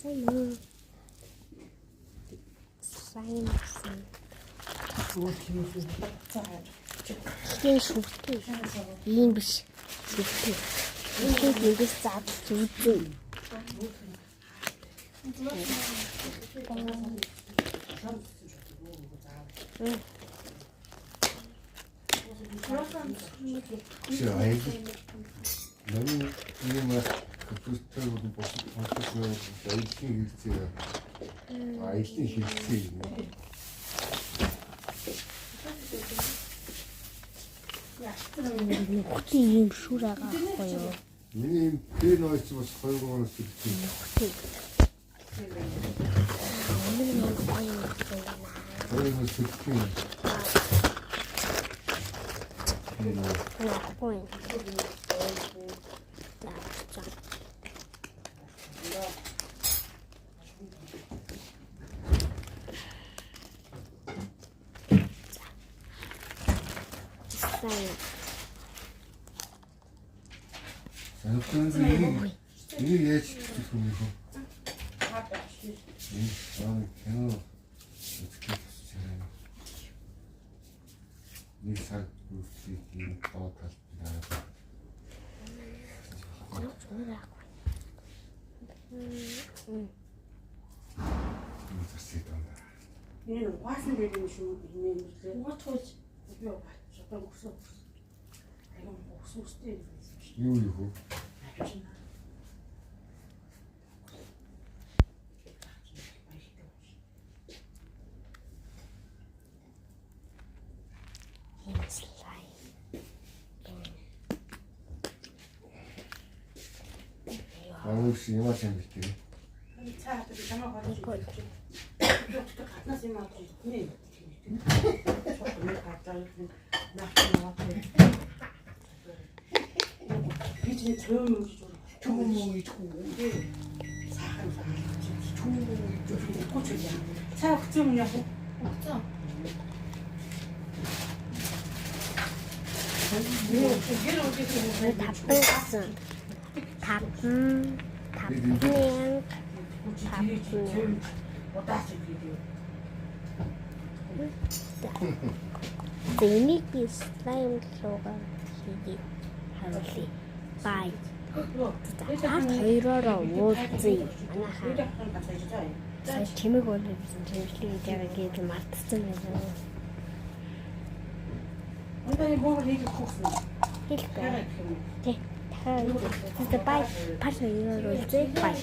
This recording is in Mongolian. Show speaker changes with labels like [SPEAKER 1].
[SPEAKER 1] Slime. Хин шүртэй. Ийм биш. Шүртэй. Хин ингэж заадч үзэн.
[SPEAKER 2] Нами ийм көпөстэй босоо аялын хэрэгцээ
[SPEAKER 1] Нөхдөй ийм шүр байгаа байхгүй юу?
[SPEAKER 2] миний ийм пен ойц бас 2 оноос ирсэн.
[SPEAKER 1] Нөхдөй.
[SPEAKER 2] 이게 얘 진짜 좋네요. 걔는 어떻게 했지? 이살 그렇게 떠났다.
[SPEAKER 3] 얘는 화신 되는 있는 뭐가 터지? 이거 봐. 저거 없어. 이거 없어 때리는
[SPEAKER 2] 이거 혹시 이마 재밌게?
[SPEAKER 3] 차 저기 장마 가지고 있지. 저 갖다 쓰면 네. 저거 갖다 놔. 이제 조용히 좀 조용히 좋은데 사람 좋은 고추야. 차 걱정이냐고? 없죠.
[SPEAKER 1] Дэнийхий слайм лугаа хийе. Харуулъя. Бай. Та хоёроо уулзъя. Манайхаа. Сая чимэг болов гэсэн чимэглэг хийж байгаа гэж мартсан байлаа.
[SPEAKER 3] Онтаны боо хийж өгсөн.
[SPEAKER 1] Хэлэхгүй. Тэ. Та бай. Паш хоёроо уулзъя. Бай.